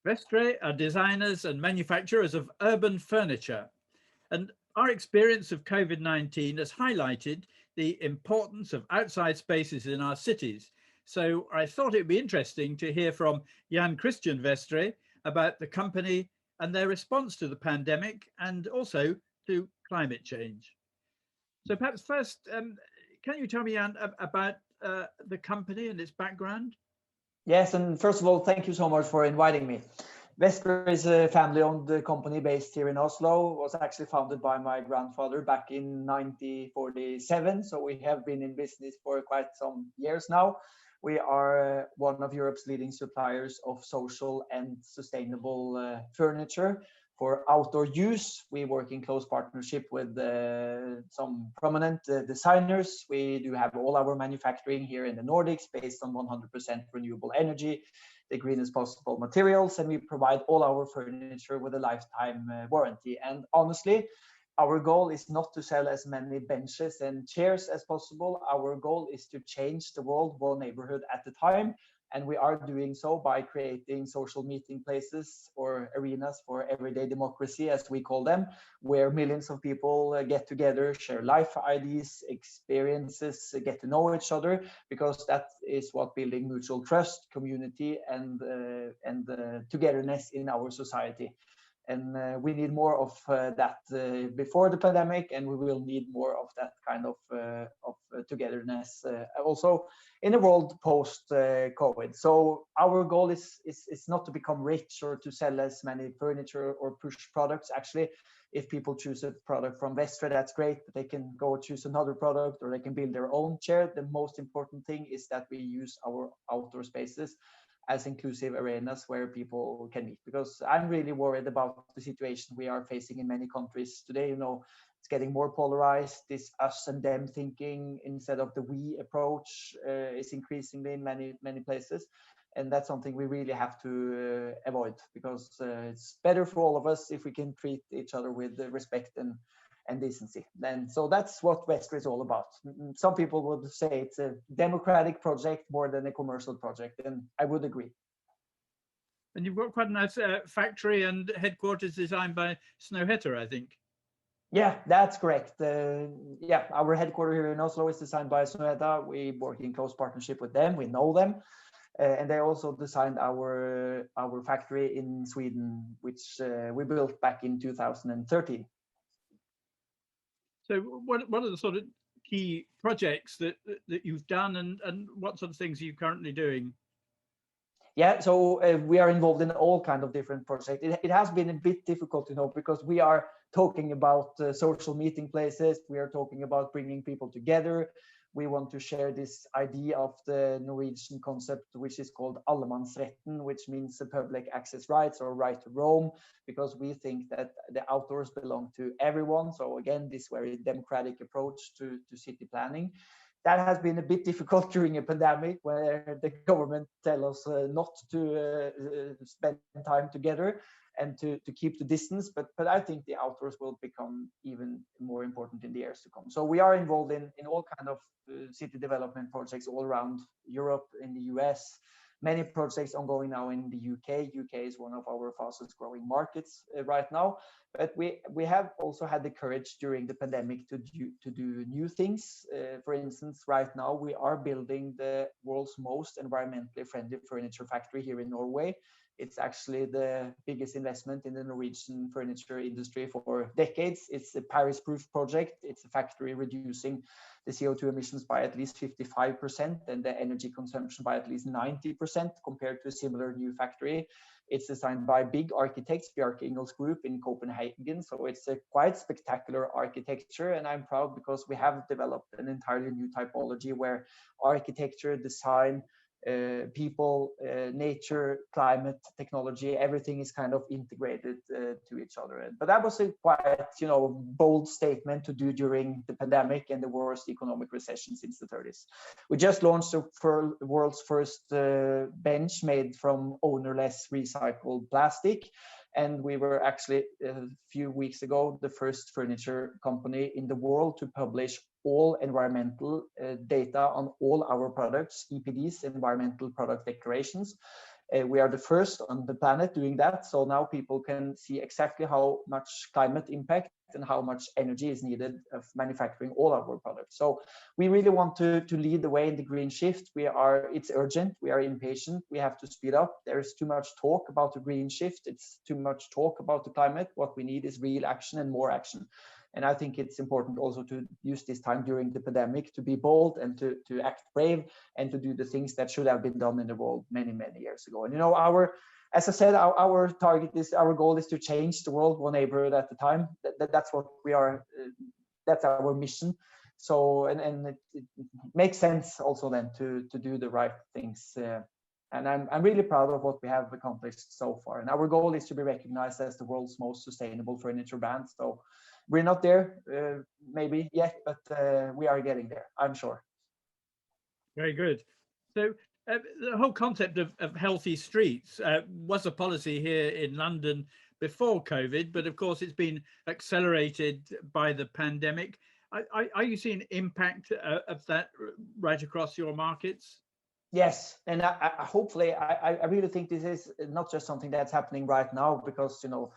Vestre are designers and manufacturers of urban furniture, and our experience of COVID-19 has highlighted the importance of outside spaces in our cities. So I thought it'd be interesting to hear from Jan Christian Vestre about the company and their response to the pandemic and also to climate change. So perhaps first, can you tell me, Jan, about the company and its background? Yes, and first of all, thank you so much for inviting me. Vestre is a family-owned company based here in Oslo. It was actually founded by my grandfather back in 1947. So we have been in business for quite some years now. We are one of Europe's leading suppliers of social and sustainable furniture for outdoor use. We work in close partnership with some prominent designers. We do have all our manufacturing here in the Nordics based on 100% renewable energy, the greenest possible materials, and we provide all our furniture with a lifetime warranty. And honestly, our goal is not to sell as many benches and chairs as possible. Our goal is to change the world one neighborhood at a time. And we are doing so by creating social meeting places or arenas for everyday democracy, as we call them, where millions of people get together, share life ideas, experiences, get to know each other, because that is what building mutual trust, community, and togetherness in our society. And we need more of that before the pandemic, and we will need more of that kind of togetherness also in the world post COVID. So our goal is not to become rich or to sell as many furniture or push products. Actually, if people choose a product from Vestre, that's great, but they can go choose another product or they can build their own chair. The most important thing is that we use our outdoor spaces as inclusive arenas where people can meet, because I'm really worried about the situation we are facing in many countries today. You know, it's getting more polarized. This us and them thinking instead of the we approach is increasingly in many places, and that's something we really have to avoid, because it's better for all of us if we can treat each other with respect and decency. And so that's what Vestre is all about. Some people would say it's a democratic project more than a commercial project, and I would agree. And you've got quite a nice factory and headquarters designed by Snøhetta, I think. Yeah, that's correct. Yeah, our headquarters here in Oslo is designed by Snøhetta. We work in close partnership with them. We know them. And they also designed our factory in Sweden, which we built back in 2013. So what are the sort of key projects that you've done, and what sort of things are you currently doing? Yeah, so we are involved in all kinds of different projects. It has been a bit difficult, you know, because we are talking about social meeting places. We are talking about bringing people together. We want to share this idea of the Norwegian concept, which is called allemannsretten, which means the public access rights or right to roam, because we think that the outdoors belong to everyone. So again, this very democratic approach to city planning. That has been a bit difficult during a pandemic where the government tell us not to spend time together and to keep the distance, but I think the outdoors will become even more important in the years to come. So we are involved in all kind of city development projects all around Europe, in the US, many projects ongoing now in the UK. UK is one of our fastest growing markets right now, but we have also had the courage during the pandemic to do new things. For instance, right now we are building the world's most environmentally friendly furniture factory here in Norway. It's actually the biggest investment in the Norwegian furniture industry for decades. It's a Paris-proof project. It's a factory reducing the CO2 emissions by at least 55% and the energy consumption by at least 90% compared to a similar new factory. It's designed by big architects, Bjarke Ingels Group in Copenhagen. So it's a quite spectacular architecture, and I'm proud because we have developed an entirely new typology where architecture, design, people, nature, climate, technology, everything is kind of integrated to each other. But that was a quite, bold statement to do during the pandemic and the worst economic recession since the 30s. We just launched the world's first bench made from ownerless recycled plastic. And we were actually a few weeks ago the first furniture company in the world to publish all environmental data on all our products, EPDs, environmental product declarations. We are the first on the planet doing that. So now people can see exactly how much climate impact and how much energy is needed of manufacturing all our products. So we really want to lead the way in the green shift. It's urgent. We are impatient. We have to speed up. There is too much talk about the green shift. It's too much talk about the climate. What we need is real action and more action. And I think it's important also to use this time during the pandemic to be bold and to act brave and to do the things that should have been done in the world many, many years ago. And you know, as I said, our goal is to change the world one neighborhood at a time. That's what we are. That's our mission. So, and it makes sense also then to do the right things. And I'm really proud of what we have accomplished so far. And our goal is to be recognized as the world's most sustainable furniture brand. So we're not there maybe yet, but we are getting there, I'm sure. Very good. So the whole concept of healthy streets was a policy here in London before COVID, but of course it's been accelerated by the pandemic. Are you seeing impact of that right across your markets? Yes, and hopefully, I really think this is not just something that's happening right now because, you know,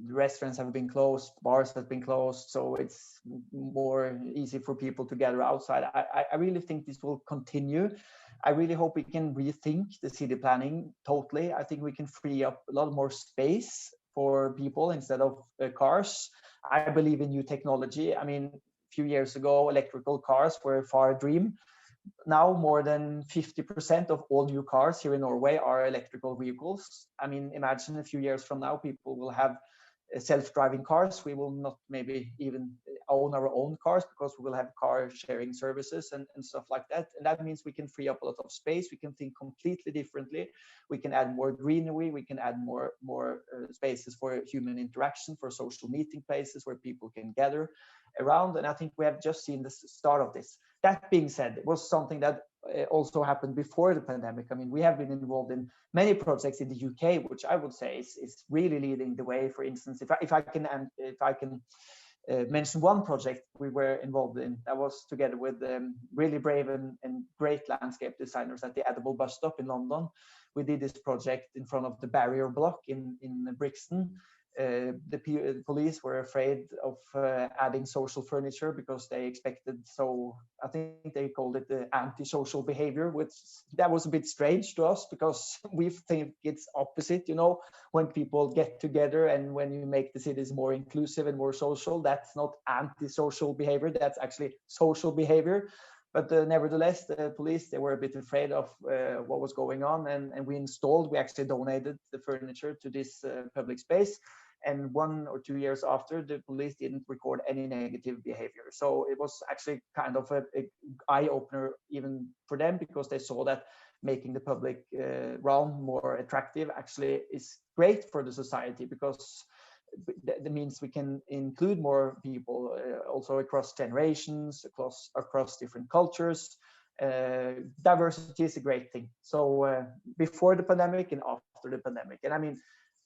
restaurants have been closed, bars have been closed, so it's more easy for people to gather outside. I really think this will continue. I really hope we can rethink the city planning totally. I think we can free up a lot more space for people instead of cars. I believe in new technology. I mean, a few years ago, electrical cars were a far dream. Now more than 50% of all new cars here in Norway are electrical vehicles. I mean, imagine a few years from now, people will have self-driving cars. We will not maybe even own our own cars because we will have car sharing services and stuff like that. And that means we can free up a lot of space. We can think completely differently. We can add more greenery. We can add more spaces for human interaction, for social meeting places where people can gather around. And I think we have just seen the start of this. That being said, it was something that also happened before the pandemic. I mean, we have been involved in many projects in the UK, which I would say is really leading the way. For instance, if I can mention one project we were involved in, that was together with really brave and great landscape designers at the Edible bus stop in London. We did this project in front of the barrier block in Brixton. The police were afraid of adding social furniture because they expected, so I think they called it the antisocial behavior, which that was a bit strange to us because we think it's opposite, you know, when people get together and when you make the cities more inclusive and more social, that's not antisocial behavior, that's actually social behavior. But nevertheless, the police, they were a bit afraid of what was going on, and we actually donated the furniture to this public space. And 1 or 2 years after, the police didn't record any negative behavior. So it was actually kind of a eye-opener even for them, because they saw that making the public realm more attractive actually is great for the society, because that means we can include more people also across generations, across different cultures. Diversity is a great thing. So before the pandemic and after the pandemic. And I mean,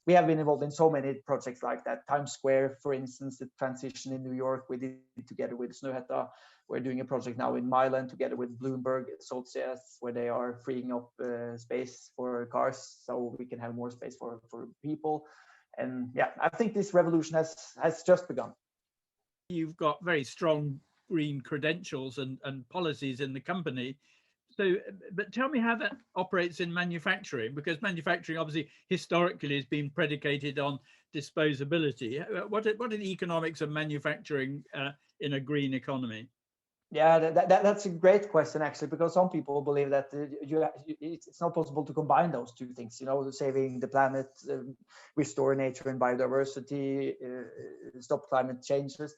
we have been involved in so many projects like that. Times Square, for instance, the transition in New York, we did it together with Snøhetta. We're doing a project now in Milan together with Bloomberg Associates, where they are freeing up space for cars so we can have more space for people. And yeah, I think this revolution has just begun. You've got very strong green credentials and policies in the company. So, but tell me how that operates in manufacturing, because manufacturing obviously historically has been predicated on disposability. What are the economics of manufacturing in a green economy? Yeah, that's a great question, actually, because some people believe that it's not possible to combine those two things, you know, saving the planet, restore nature and biodiversity, stop climate changes.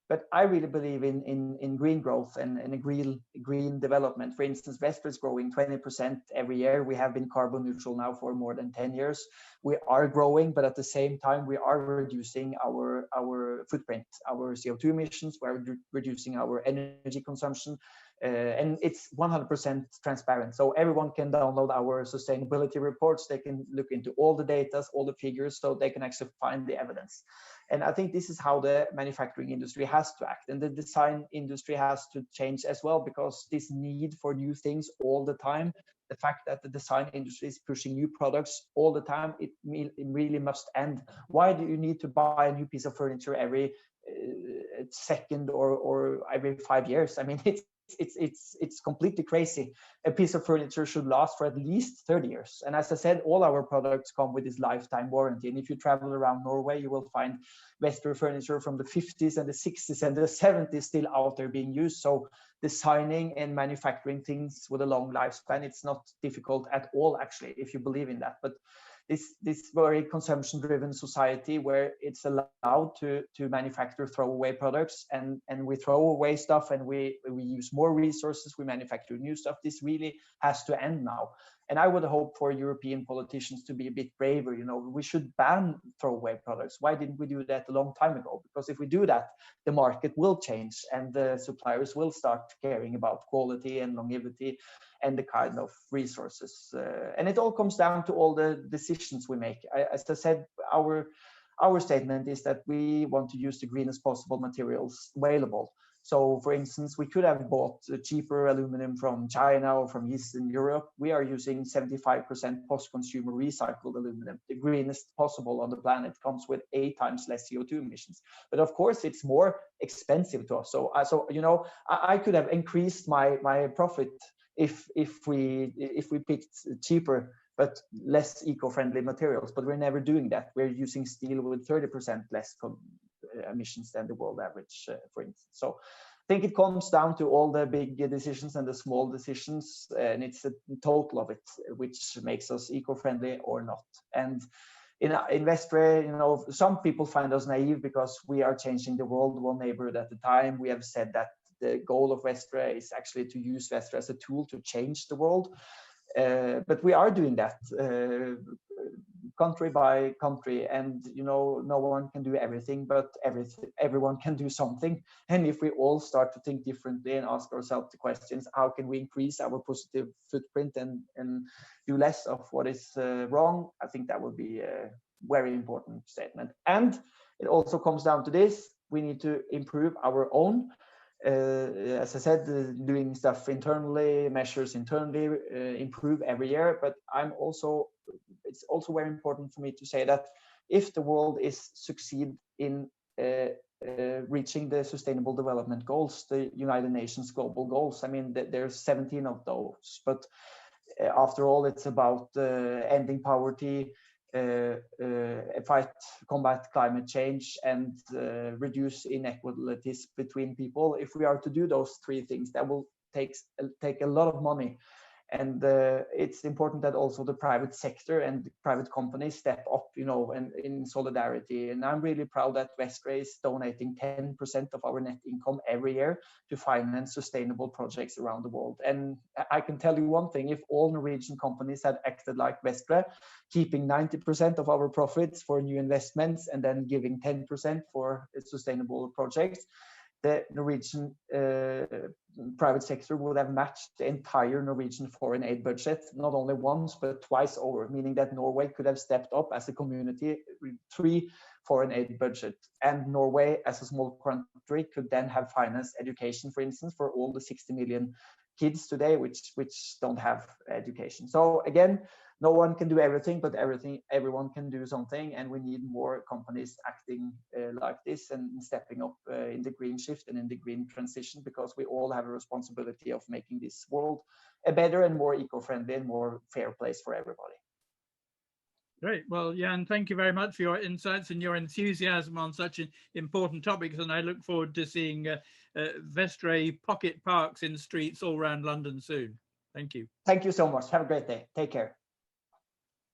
But I really believe in green growth and a green development. For instance, Vestre is growing 20% every year. We have been carbon neutral now for more than 10 years. We are growing, but at the same time, we are reducing our footprint, our CO2 emissions. We're reducing our energy consumption. And it's 100% transparent. So everyone can download our sustainability reports. They can look into all the data, all the figures, so they can actually find the evidence. And I think this is how the manufacturing industry has to act. And the design industry has to change as well, because this need for new things all the time, the fact that the design industry is pushing new products all the time, it really must end. Why do you need to buy a new piece of furniture every second or every 5 years? I mean, it's completely crazy. A piece of furniture should last for at least 30 years. And as I said, all our products come with this lifetime warranty. And if you travel around Norway, you will find Vestre furniture from the 50s and the 60s and the 70s still out there being used. So designing and manufacturing things with a long lifespan, it's not difficult at all, actually, if you believe in that. But this very consumption-driven society where it's allowed to manufacture throwaway products, and we throw away stuff, and we use more resources, we manufacture new stuff. This really has to end now. And I would hope for European politicians to be a bit braver. You know, we should ban throwaway products. Why didn't we do that a long time ago? Because if we do that, the market will change and the suppliers will start caring about quality and longevity and the kind of resources. And it all comes down to all the decisions we make. As I said, our statement is that we want to use the greenest possible materials available. So, for instance, we could have bought cheaper aluminum from China or from Eastern Europe. We are using 75% post-consumer recycled aluminum, the greenest possible on the planet. Comes with 8 times less CO2 emissions. But of course, it's more expensive to us. So you know, I could have increased my profit if we picked cheaper but less eco-friendly materials. But we're never doing that. We're using steel with 30% less emissions than the world average, for instance. So I think it comes down to all the big decisions and the small decisions, and it's a total of it which makes us eco-friendly or not. And in Vestre, you know, some people find us naive because we are changing the world one neighborhood at a time. We have said that the goal of Vestre is actually to use Vestre as a tool to change the world. But we are doing that country by country, and you know, no one can do everything, but everyone can do something. And if we all start to think differently and ask ourselves the questions, how can we increase our positive footprint and do less of what is wrong, I think that would be a very important statement. And it also comes down to this: we need to improve our own. As I said, doing stuff internally, measures internally, improve every year. But it's also very important for me to say that if the world is succeed in reaching the Sustainable Development Goals, the United Nations global goals, I mean, there's 17 of those. But after all, it's about ending poverty, combat climate change, and reduce inequalities between people. If we are to do those 3 things, that will take a lot of money. And it's important that also the private sector and the private companies step up, you know, and in solidarity. And I'm really proud that Vestre is donating 10% of our net income every year to finance sustainable projects around the world. And I can tell you one thing: if all Norwegian companies had acted like Vestre, keeping 90% of our profits for new investments and then giving 10% for sustainable projects, the Norwegian private sector would have matched the entire Norwegian foreign aid budget, not only once, but twice over, meaning that Norway could have stepped up as a community with 3 foreign aid budget. And Norway, as a small country, could then have financed education, for instance, for all the 60 million kids today, which don't have education. So again, no one can do everything, but everyone can do something, and we need more companies acting like this and stepping up in the green shift and in the green transition, because we all have a responsibility of making this world a better and more eco-friendly and more fair place for everybody. Great. Well, Jan, thank you very much for your insights and your enthusiasm on such important topics, and I look forward to seeing Vestre pocket parks in streets all around London soon. Thank you. Thank you so much. Have a great day. Take care.